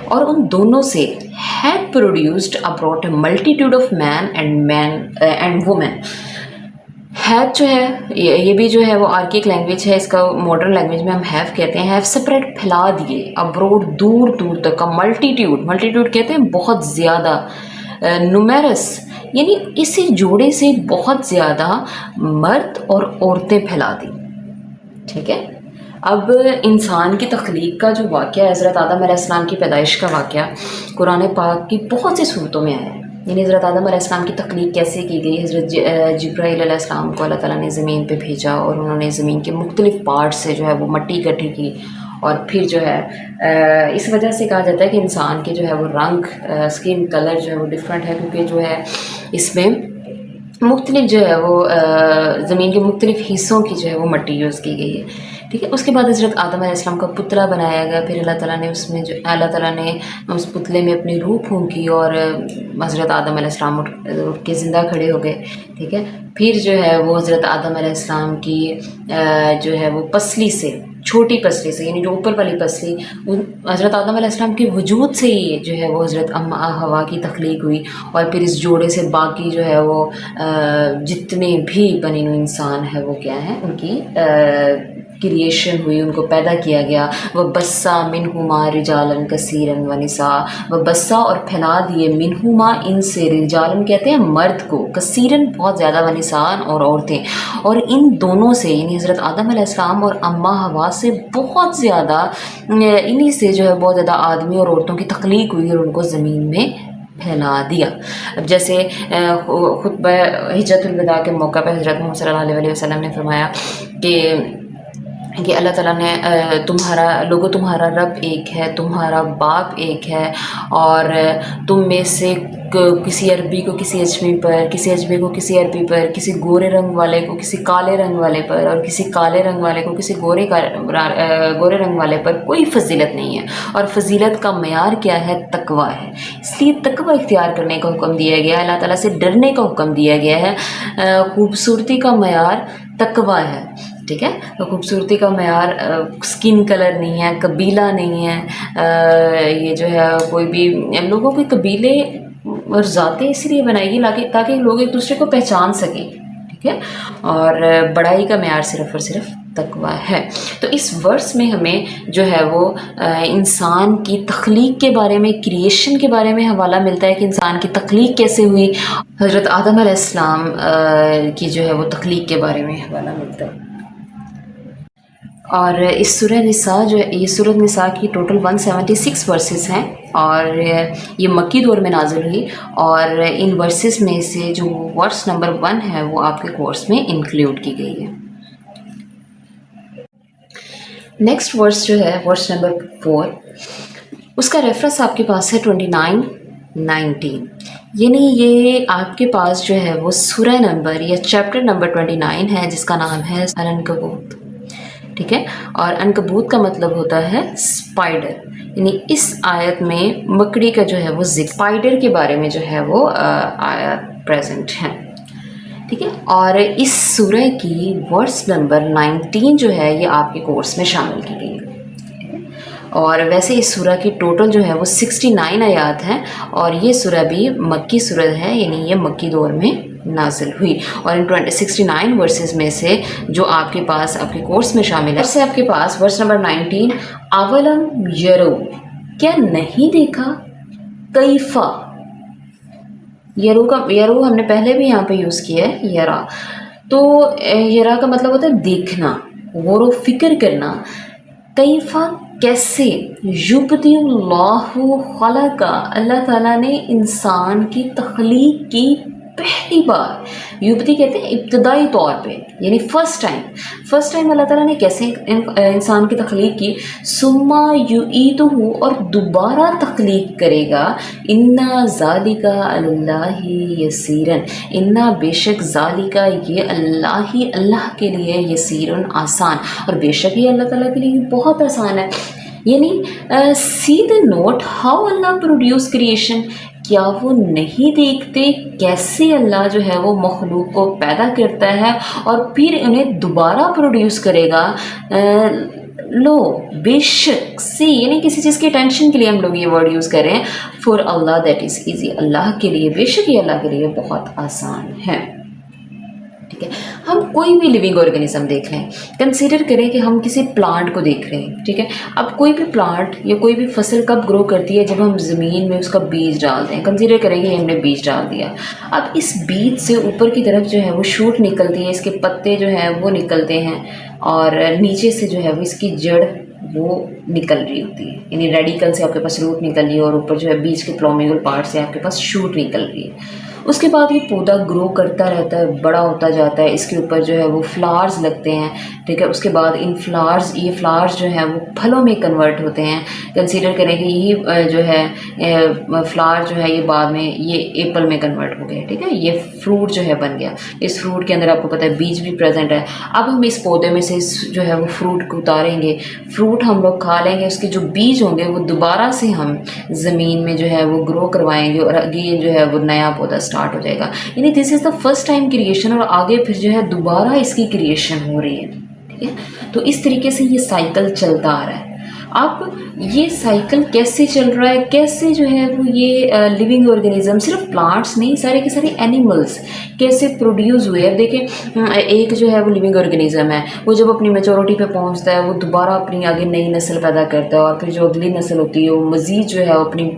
S1: اور ان دونوں سے had produced about a multitude of man and women۔ Have جو ہے یہ بھی جو ہے وہ آرکیک لینگویج ہے، اس کا ماڈرن لینگویج میں ہم ہیو کہتے ہیں۔ ہیو سپریٹ، پھیلا دیے، ابروڈ، دور دور تک، ملٹیٹیوڈ، ملٹیٹیوڈ کہتے ہیں بہت زیادہ، نومیرس یعنی اسی جوڑے سے بہت زیادہ مرد اور عورتیں پھیلا دی۔ ٹھیک ہے، اب انسان کی تخلیق کا جو واقعہ ہے، حضرت آدم علیہ السلام کی پیدائش کا واقعہ، قرآن پاک کی بہت سی صورتوں میں آیا ہے۔ یعنی حضرت آدم علیہ السلام کی تخلیق کیسے کی گئی. حضرت جبرائیل علیہ السلام کو اللہ تعالیٰ نے زمین پہ بھیجا اور انہوں نے زمین کے مختلف پارٹ سے جو ہے وہ مٹی اکٹھی کی، اور پھر جو ہے اس وجہ سے کہا جاتا ہے کہ انسان کے جو ہے وہ رنگ، اسکن کلر جو ہے وہ ڈفرینٹ ہے، کیونکہ جو ہے اس میں مختلف جو ہے وہ زمین کے مختلف حصوں کی جو ہے وہ مٹی یوز کی گئی ہے. ٹھیک ہے. اس کے بعد حضرت آدم علیہ السلام کا پتلا بنایا گیا. پھر اللہ تعالیٰ نے اللہ تعالیٰ نے اس پتلے میں اپنی روح پھونکی اور حضرت آدم علیہ السلام اٹھ کے زندہ کھڑے ہو گئے. ٹھیک ہے. پھر جو ہے وہ حضرت آدم علیہ السلام کی جو ہے وہ پسلی سے، چھوٹی پسلی سے، یعنی جو اوپر والی پسلی، حضرت آدم علیہ السلام کے وجود سے ہی جو ہے وہ حضرت حوا کی تخلیق ہوئی. اور پھر اس جوڑے سے باقی جو ہے وہ جتنے بھی بنی ہوئے انسان ہے وہ کیا ہیں، ان کی کریشن ہوئی، ان کو پیدا کیا گیا. وَبَثَّ مِنْهُمَا رِجَالًا كَثِيرًا وَنِسَاءً، وَبَثَّ اور پھیلا دیے، مِنْهُمَا ان سے، رجالن کہتے ہیں مرد کو، کثیرن بہت زیادہ، ونساء اور عورتیں، اور ان دونوں سے یعنی حضرت آدم علیہ السلام اور اماں حوا سے بہت زیادہ، انہی سے جو ہے بہت زیادہ آدمی اور عورتوں کی تخلیق ہوئی اور ان کو زمین میں پھیلا دیا. اب جیسے خطبہ حجۃ الوداع کے موقع پہ حضرت محمد صلی اللہ علیہ وسلم نے فرمایا کہ اللہ تعالیٰ نے تمہارا رب ایک ہے، تمہارا باپ ایک ہے، اور تم میں سے کسی عربی کو کسی اجمی پر، کسی اجمی کو کسی عربی پر، کسی گورے رنگ والے کو کسی کالے رنگ والے پر، اور کسی کالے رنگ والے کو کسی گورے رنگ والے پر کوئی فضیلت نہیں ہے. اور فضیلت کا معیار کیا ہے؟ تقویٰ ہے. اس لیے تقویٰ اختیار کرنے کا حکم دیا گیا ہے، اللہ تعالیٰ سے ڈرنے کا حکم دیا گیا ہے. خوبصورتی کا معیار تقویٰ ہے. ٹھیک ہے. تو خوبصورتی کا معیار اسکن کلر نہیں ہے، قبیلہ نہیں ہے. یہ جو ہے کوئی بھی لوگوں کے قبیلے اور ذاتیں اس لیے بنائی گئی تاکہ لوگ ایک دوسرے کو پہچان سکیں. ٹھیک ہے. اور بڑائی کا معیار صرف اور صرف تقویٰ ہے. تو اس ورس میں ہمیں جو ہے وہ انسان کی تخلیق کے بارے میں، کریشن کے بارے میں حوالہ ملتا ہے کہ انسان کی تخلیق کیسے ہوئی. حضرت آدم علیہ السلام کی جو ہے وہ تخلیق کے بارے میں حوالہ ملتا ہے. اور اس سورہ نساء جو ہے، یہ سورہ نساء کی ٹوٹل 176 ورسز ہیں، اور یہ مکی دور میں نازل ہوئی. اور ان ورسز میں سے جو ورس نمبر 1 ہے وہ آپ کے کورس میں انکلیوڈ کی گئی ہے. نیکسٹ ورس جو ہے ورس نمبر 4، اس کا ریفرنس آپ کے پاس ہے 29-19، یعنی یہ آپ کے پاس جو ہے وہ سورہ نمبر یا چیپٹر نمبر 29 ہے، جس کا نام ہے العنکبوت. ٹھیک ہے. اور عنکبوت کا مطلب ہوتا ہے اسپائڈر، یعنی اس آیت میں مکڑی کا جو ہے وہ اسپائڈر کے بارے میں جو ہے وہ آیت پریزنٹ ہے. ٹھیک ہے. اور اس سورہ کی ورس نمبر 19 جو ہے یہ آپ کے کورس میں شامل کی گئی ہے. اور ویسے اس سورہ کی ٹوٹل جو ہے وہ 69 آیات ہیں، اور یہ سورہ بھی مکی سورہ ہے، یعنی یہ مکی دور میں نازل ہوئی. اور ان 69 ورسز میں سے جو آپ کے پاس آپ کے کورس میں شامل ہے، اس سے آپ کے پاس ورس نمبر 19، اولم یرو، کیا نہیں دیکھا، کیفا، یرو ہم نے پہلے بھی یہاں پہ یوز کیا ہے، یرا. تو یرا کا مطلب ہوتا ہے دیکھنا، غور و فکر کرنا. کیفا کیسے، یبدی اللہ خلق، اللہ تعالیٰ نے انسان کی تخلیق کی پہلی بار. یبدی کہتے ہیں ابتدائی طور پہ، یعنی فرسٹ ٹائم اللہ تعالیٰ نے کیسے انسان کی تخلیق کی. ثم یعیدہ، اور دوبارہ تخلیق کرے گا. انا ذالک علی اللہ یسیرا، انا بے شک ذالک یہ اللہ کے لیے یسیرن آسان، اور بے شک یہ اللہ تعالیٰ کے لیے بہت آسان ہے. یعنی see the note how Allah produce creation, کیا وہ نہیں دیکھتے کیسے اللہ جو ہے وہ مخلوق کو پیدا کرتا ہے اور پھر انہیں دوبارہ پروڈیوس کرے گا. لو بے شک، سی یعنی کسی چیز کی ٹینشن کے لیے ہم لوگ یہ ورڈ یوز کر رہے ہیں. For Allah that is easy, Allah کے لیے بے شک یہ اللہ کے لیے بہت آسان ہے. ٹھیک ہے. ہم کوئی بھی لیونگ آرگنزم دیکھ لیں، کنسیڈر کریں کہ ہم کسی پلانٹ کو دیکھ رہے ہیں. ٹھیک ہے. اب کوئی بھی پلانٹ یا کوئی بھی فصل کب گرو کرتی ہے؟ جب ہم زمین میں اس کا بیج ڈالتے ہیں. کنسیڈر کریں کہ ہم نے بیج ڈال دیا. اب اس بیج سے اوپر کی طرف جو ہے وہ شوٹ نکلتی ہے، اس کے پتے جو ہیں وہ نکلتے ہیں، اور نیچے سے جو ہے وہ اس کی جڑ وہ نکل رہی ہوتی ہے، یعنی ریڈیکل سے آپ کے پاس روٹ نکل رہی ہے اور اوپر جو ہے بیچ کے پلومیگل پارٹ سے آپ کے پاس شوٹ نکل رہی ہے۔ اس کے بعد یہ پودا گرو کرتا رہتا ہے، بڑا ہوتا جاتا ہے، اس کے اوپر جو ہے وہ فلاورز لگتے ہیں، ٹھیک ہے۔ اس کے بعد ان یہ فلاورز جو ہیں وہ پھلوں میں کنورٹ ہوتے ہیں۔ کنسیڈر کریں کہ یہی جو ہے فلاور جو ہے یہ بعد میں یہ ایپل میں کنورٹ ہو گیا، ٹھیک ہے، یہ فروٹ جو ہے بن گیا۔ اس فروٹ کے اندر آپ کو پتہ ہے بیج بھی پریزنٹ ہے۔ اب ہم اس پودے میں سے جو ہے وہ فروٹ کو اتاریں گے، فروٹ ہم لوگ کھا لیں گے، اس کے جو بیج ہوں گے وہ دوبارہ سے ہم زمین میں جو ہے وہ گرو کروائیں گے اور اگین جو ہے وہ نیا پودا اسٹارٹ ہو جائے گا، یعنی دس از دا فرسٹ ٹائم کریشن، اور آگے پھر جو ہے دوبارہ اس کی کریشن ہو رہی ہے، ٹھیک ہے۔ تو اس طریقے سے یہ سائیکل چلتا آ رہا ہے۔ اب یہ سائیکل کیسے چل رہا ہے، کیسے جو ہے وہ یہ لیونگ آرگینزم، صرف پلانٹس نہیں، سارے کے سارے اینیملس کیسے پروڈیوس ہوئے ہیں۔ دیکھیں ایک جو ہے وہ لیونگ آرگینزم ہے، وہ جب اپنی میچورٹی پہ پہنچتا ہے وہ دوبارہ اپنی آگے نئی نسل پیدا کرتا ہے، اور پھر جو اگلی نسل ہوتی ہے وہ مزید جو ہے اپنی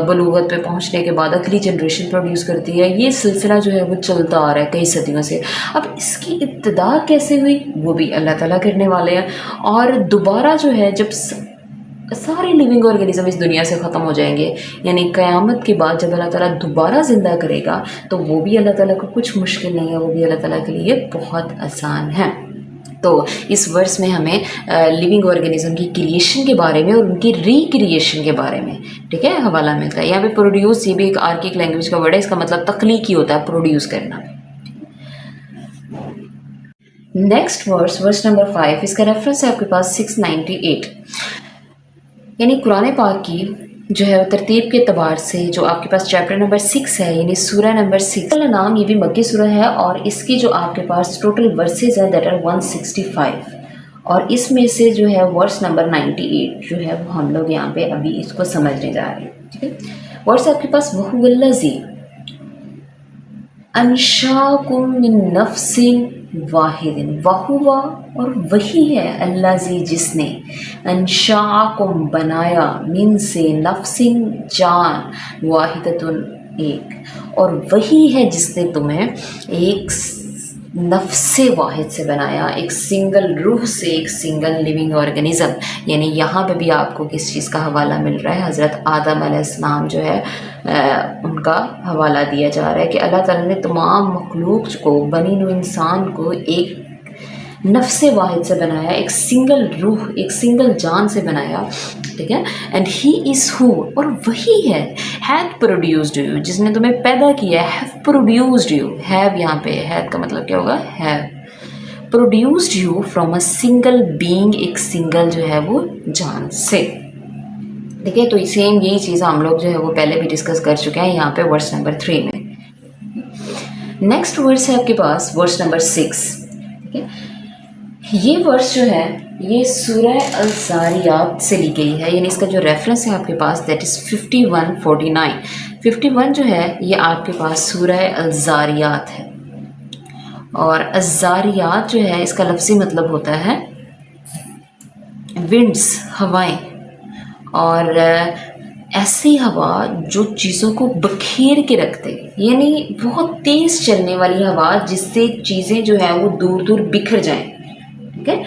S1: بلوغت پہ پہنچنے کے بعد اگلی جنریشن پروڈیوس کرتی ہے۔ یہ سلسلہ جو ہے وہ چلتا آ رہا ہے کئی صدیوں سے۔ اب اس کی ابتدا کیسے ہوئی وہ بھی اللہ تعالیٰ کرنے والے ہیں، اور دوبارہ جو ہے جب سارے لیونگ آرگینزم اس دنیا سے ختم ہو جائیں گے، یعنی قیامت کے بعد جب اللہ تعالیٰ دوبارہ زندہ کرے گا تو وہ بھی اللہ تعالیٰ کو کچھ مشکل نہیں ہے، وہ بھی اللہ تعالیٰ کے لیے بہت آسان ہے۔ تو اس ورس میں ہمیں لیونگ آرگینزم کی کریشن کے بارے میں اور ان کی ری کریشن کے بارے میں، ٹھیک ہے، حوالہ ملتا ہے۔ یہاں پہ پروڈیوس، یہ بھی ایک آرکیک لینگویج کا ورڈ ہے، اس کا مطلب تخلیقی ہوتا ہے، پروڈیوس کرنا۔ نیکسٹ ورس نمبر 5، اس کا ریفرنس ہے آپ کے پاس 698، یعنی قرآن پاک کی جو ہے ترتیب کے اعتبار سے جو آپ کے پاس چیپٹر نمبر 6 ہے، یعنی سورہ نمبر 6 کا نام، یہ بھی مکی سورہ ہے، اور اس کی جو آپ کے پاس ٹوٹل ورسز ہے دیٹ آر 165، اور اس میں سے جو ہے ورس نمبر 98 جو ہے وہ ہم لوگ یہاں پہ ابھی اس کو سمجھنے جا رہے ہیں، ٹھیک ہے۔ ورس آپ کے پاس وَهُوَ الَّذِي انشاکم من نفس واحد، وہوا اور وہی ہے الذی جس نے انشاکم بنایا، من سے نفس جان، واحدۃ ایک، اور وہی ہے جس نے تمہیں ایک نفس واحد سے بنایا، ایک سنگل روح سے، ایک سنگل لیونگ آرگینزم۔ یعنی یہاں پہ بھی آپ کو کس چیز کا حوالہ مل رہا ہے؟ حضرت آدم علیہ السلام جو ہے ان کا حوالہ دیا جا رہا ہے کہ اللہ تعالیٰ نے تمام مخلوق کو، بنی نوع انسان کو ایک نفس واحد سے بنایا، ایک سنگل روح، ایک سنگل جان سے بنایا، ٹھیک ہے۔ اینڈ ہی از ہو، اور وہی ہے ہیڈ پروڈیوسڈ یو، جس نے تمہیں پیدا کیا ہے، ہیو پروڈیوسڈ یو، ہیو یہاں پہ ہیڈ کا مطلب کیا ہوگا؟ Have produced you from a single being, ایک سنگل جو ہے وہ جان سے، ٹھیک ہے۔ تو سیم یہی چیز ہم لوگ جو ہے وہ پہلے بھی ڈسکس کر چکے ہیں یہاں پہ ورس نمبر 3 میں۔ نیکسٹ ورس ہے آپ کے پاس ورس نمبر 6، ٹھیک ہے۔ یہ ورس جو ہے یہ سورہ الزاریات سے لی گئی ہے، یعنی اس کا جو ریفرنس ہے آپ کے پاس دیٹ از 5149۔ 51 جو ہے یہ آپ کے پاس سورہ الزاریات ہے، اور الزاریات جو ہے اس کا لفظی مطلب ہوتا ہے ونڈس، ہوائیں، اور ایسی ہوا جو چیزوں کو بکھیر کے رکھتے، یعنی بہت تیز چلنے والی ہوا جس سے چیزیں جو ہے وہ دور دور بکھر جائیں، ٹھیک ہے۔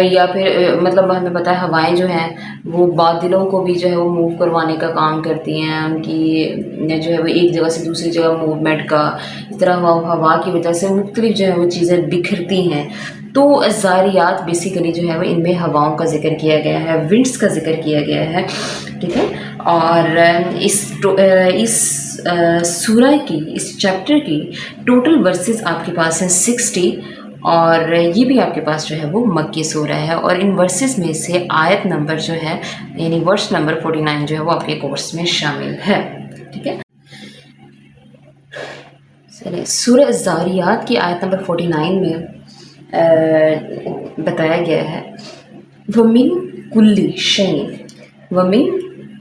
S1: یا پھر مطلب ہمیں پتہ ہے ہوائیں جو ہیں وہ بادلوں کو بھی جو ہے وہ موو کروانے کا کام کرتی ہیں، ان کی جو ہے وہ ایک جگہ سے دوسری جگہ موومنٹ کا، اس طرح ہوا کی وجہ سے مختلف جو ہے وہ چیزیں بکھرتی ہیں۔ تو الزاریات بیسیکلی جو ہے وہ ان میں ہواؤں کا ذکر کیا گیا ہے، ونڈس کا ذکر کیا گیا ہے، ٹھیک ہے۔ اور اس سورہ کی، اس چیپٹر کی ٹوٹل ورسز آپ کے پاس ہیں 60، اور یہ بھی آپ کے پاس جو ہے وہ مکی سورہ ہے، اور ان ورسز میں سے آیت نمبر جو ہے یعنی ورس نمبر 49 جو ہے وہ آپ کے کورس میں شامل ہے، ٹھیک ہے۔ سورہ الزاریات کی آیت نمبر 49 میں بتایا گیا ہے وَمِن کُلِّ شَيْءٍ، وَمِن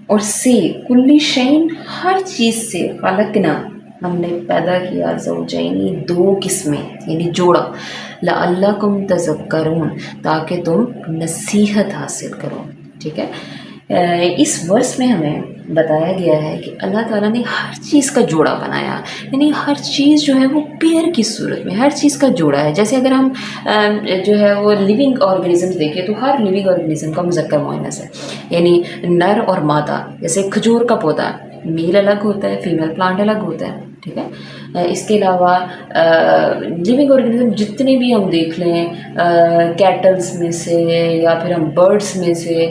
S1: اور سے، کُلِّ شَيْءٍ ہر چیز سے، خلقنا ہم نے پیدا کیا، زوجین دو قسمیں یعنی جوڑا، لعلکم تذکرون تاکہ تم نصیحت حاصل کرو، ٹھیک ہے۔ اس ورس میں ہمیں بتایا گیا ہے کہ اللہ تعالیٰ نے ہر چیز کا جوڑا بنایا، یعنی ہر چیز جو ہے وہ پیئر کی صورت میں ہر چیز کا جوڑا ہے. جیسے اگر ہم جو ہے وہ لیونگ آرگنزمز دیکھیں تو ہر لیونگ آرگنزم کا مذکر مؤنث ہے، یعنی نر اور مادہ. جیسے کھجور کا پودا میل الگ ہوتا ہے، فیمیل پلانٹ الگ ہوتا ہے، ٹھیک ہے. اس کے علاوہ لیونگ آرگنزم جتنے بھی ہم دیکھ لیں، کیٹلز میں سے یا پھر ہم برڈس میں سے،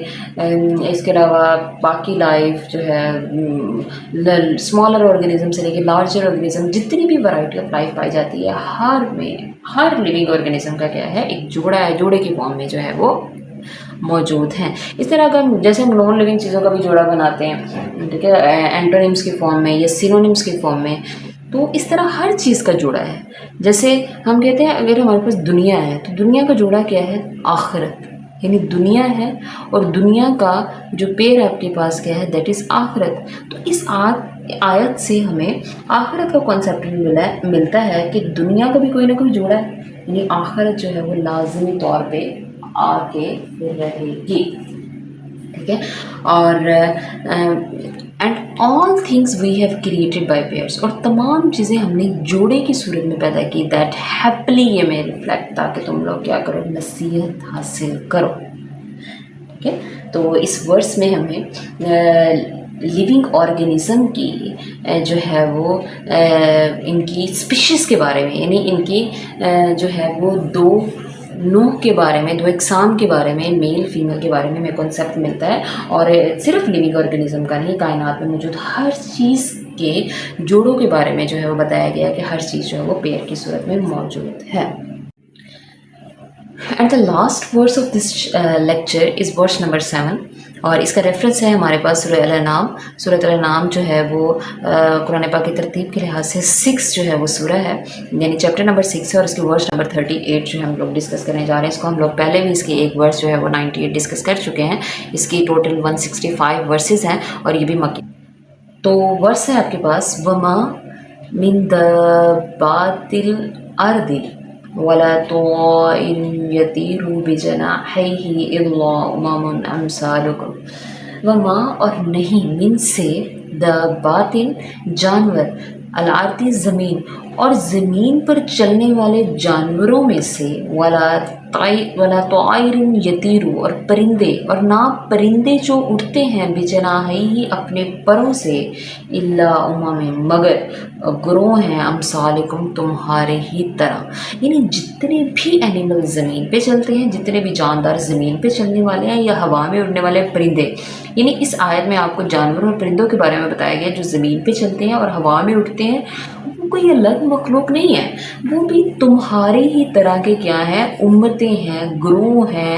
S1: اس کے علاوہ باقی لائف جو ہے اسمالر آرگنزم سے لے کے لارجر آرگنزم، جتنی بھی ورائٹی آف لائف پائی جاتی ہے، ہر لیونگ آرگنزم کا کیا ہے، ایک جوڑا ہے، جوڑے کی فارم میں جو ہے وہ موجود ہیں. اس طرح کا جیسے ہم نان لیونگ چیزوں کا بھی جوڑا بناتے ہیں، ٹھیک ہے، اینٹونیمس کی فارم میں یا سینونیمس کی فارم میں، تو اس طرح ہر چیز کا جوڑا ہے. جیسے ہم کہتے ہیں اگر ہمارے پاس دنیا ہے تو دنیا کا جوڑا کیا ہے، آخرت، یعنی دنیا ہے اور دنیا کا جو پیر آپ کے پاس کیا ہے، دیٹ از آخرت. تو اس آیت سے ہمیں آخرت کا کانسیپٹ بھی ملتا ہے کہ دنیا کا بھی کوئی نہ کوئی جوڑا ہے، یعنی آخرت جو ہے وہ لازمی طور پہ آ کے پھر رہے گی، ٹھیک ہے. اور and all things we have created by pairs, اور تمام چیزیں ہم نے جوڑے کی صورت میں پیدا کی. دیٹ ہیپلی یہ میں ریفلیکٹ، تاکہ تم لوگ کیا کرو، نصیحت حاصل کرو، ٹھیک ہے. تو اس ورس میں ہمیں لیونگ آرگنزم کی جو ہے وہ ان کی اسپیشیز کے بارے میں، یعنی ان کی جو ہے وہ دو نوع کے بارے میں، دو اقسام کے بارے میں، میل فیمیل کے بارے میں ہمیں کنسیپٹ ملتا ہے. اور صرف لیونگ آرگنزم کا نہیں، کائنات میں موجود ہر چیز کے جوڑوں کے بارے میں جو ہے وہ بتایا گیا کہ ہر چیز جو ہے وہ پیر کی صورت میں موجود ہے. And the last verse of this lecture is verse number 7، اور اس کا ریفرنس ہے ہمارے پاس سورہ الانعام. سورہ الانعام جو ہے وہ قرآن پاک کی ترتیب کے لحاظ سے 6 جو ہے وہ سورہ ہے، یعنی چیپٹر نمبر 6 ہے، اور اس کے ورس نمبر 38 جو ہے ہم لوگ ڈسکس کرنے جا رہے ہیں. اس کو ہم لوگ پہلے بھی اس کی ایک ورس جو ہے وہ 98 ڈسکس کر چکے ہیں. اس کی ٹوٹل 165 ورسز ہیں، اور یہ بھی مکی. تو ورس ہے آپ کے پاس، وما من دابۃ الارض ولا طائر یطیر بجناحیہ الا امم امثالکم. وما اور نہیں، من سے، دابۃ جانور، الارض زمین، اور زمین پر چلنے والے جانوروں میں سے، ولا طائر یطیر اور پرندے، اور نہ پرندے جو اڑتے ہیں، بجناحیہ اپنے پروں سے، الا امم مگر گروہ ہیں، امثالکم تمہارے ہی طرح. یعنی جتنے بھی اینیمل زمین پہ چلتے ہیں، جتنے بھی جاندار زمین پہ چلنے والے ہیں یا ہوا میں اڑنے والے پرندے، یعنی اس آیت میں آپ کو جانوروں اور پرندوں کے بارے میں بتایا گیا جو زمین پہ چلتے ہیں اور ہوا میں اڑتے ہیں. وہ کوئی الگ مخلوق نہیں ہے، وہ بھی تمہارے ہی طرح کے کیا ہیں، امتیں ہیں، گروہ ہیں،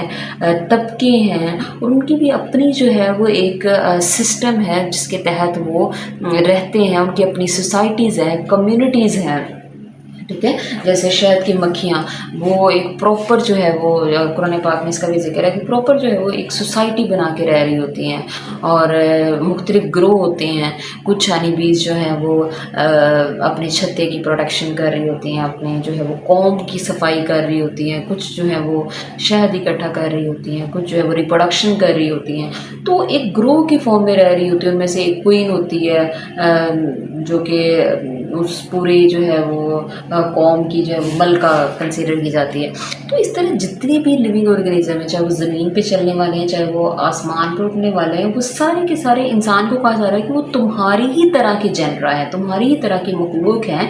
S1: طبقے ہیں، اور ان کی بھی اپنی جو ہے وہ ایک سسٹم ہے جس کے تحت وہ رہتے ہیں. ان کی اپنی سوسائٹیز ہیں، کمیونٹیز ہیں، ٹھیک ہے. جیسے شہد کی مکھیاں، وہ ایک پراپر جو ہے وہ قرآن پاک میں اس کا بھی ذکر ہے کہ پراپر جو ہے وہ ایک سوسائٹی بنا کے رہ رہی ہوتی ہیں، اور مختلف گروہ ہوتے ہیں. کچھ ہنی بیز جو ہیں وہ اپنے چھتے کی پروٹیکشن کر رہی ہوتی ہیں، اپنے جو ہے وہ قوم کی صفائی کر رہی ہوتی ہیں. کچھ جو ہے وہ شہد اکٹھا کر رہی ہوتی ہیں، کچھ جو ہے وہ ریپروڈکشن کر رہی ہوتی ہیں. تو ایک گروہ کی فارم میں رہ رہی ہوتی ہے. ان میں سے ایک کوئین ہوتی ہے جو کہ اس پورے جو ہے وہ قوم کی جو ہے وہ ملکہ کنسیڈر کی جاتی ہے. تو اس طرح جتنے بھی لیونگ آرگنزم ہیں، چاہے وہ زمین پہ چلنے والے ہیں، چاہے وہ آسمان پہ اٹھنے والے ہیں، وہ سارے کے سارے انسان کو کہا جا رہا ہے کہ وہ تمہاری ہی طرح کے جنرا ہے، تمہاری ہی طرح کے مخلوق ہیں.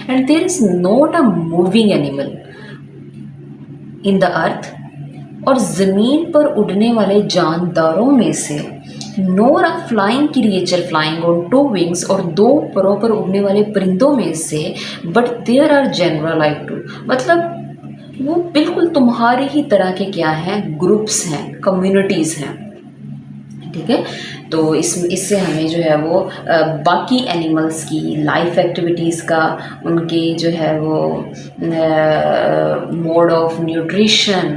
S1: And there is not a moving animal in the earth, اور زمین پر اڑنے والے جانداروں میں سے، nor a flying creature flying on 2 wings, اور 2 پروں پر اڑنے والے پرندوں میں سے، but there are general like to, مطلب وہ بالکل تمہاری ہی طرح کے کیا ہیں، گروپس ہیں، کمیونٹیز ہیں، ٹھیک ہے. تو اس سے ہمیں جو ہے وہ باقی اینیملس کی لائف ایکٹیویٹیز کا، ان کی جو ہے وہ mode of nutrition,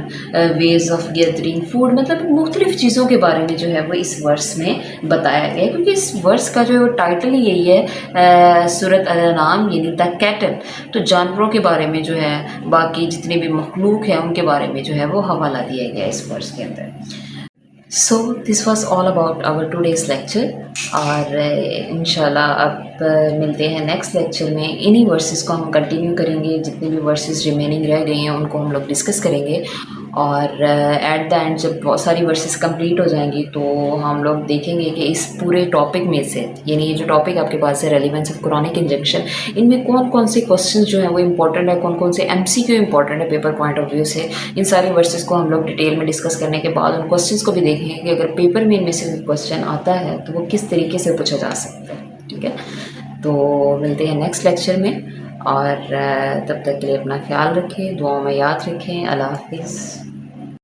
S1: ways of gathering food, مطلب مختلف چیزوں کے بارے میں جو ہے وہ اس ورس میں بتایا گیا ہے. کیونکہ اس ورس کا جو ہے وہ ٹائٹل ہی یہی ہے، سورۃ الانعام، یعنی دا کیٹل. تو جانوروں کے بارے میں جو ہے، باقی جتنے بھی مخلوق ہیں ان کے بارے میں جو ہے وہ حوالہ دیا گیا اس ورس کے اندر. So this was all about our today's lecture, اور انشاءاللہ اب ملتے ہیں نیکسٹ لیکچر میں. انہی ورسز کو ہم کنٹینیو کریں گے، جتنے بھی ورسز ریمیننگ رہ گئی ہیں ان کو ہم لوگ ڈسکس کریں گے. اور ایٹ دا اینڈ جب بہت ساری ورسز کمپلیٹ ہو جائیں گی تو ہم لوگ دیکھیں گے کہ اس پورے ٹاپک میں سے، یعنی یہ جو ٹاپک آپ کے پاس ہے ریلیونس آف قرآنک انجنکشن، ان میں کون کون سے کوسچنز جو ہیں وہ امپورٹنٹ ہے، کون کون سے ایم سی کیو امپورٹنٹ ہے پیپر پوائنٹ آف ویو سے. ان سارے ورسز کو ہم لوگ ڈیٹیل میں ڈسکس کرنے کے بعد ان کوسچنس کو بھی دیکھیں گے کہ اگر پیپر میں ان میں سے کوسچن آتا ہے تو وہ کس طریقے سے پوچھا جا سکتا ہے. ٹھیک ہے، تو ملتے ہیں نیکسٹ لیکچر میں، اور تب تک کے لیے اپنا خیال رکھیں، دعاؤں میں یاد رکھیں. اللہ حافظ.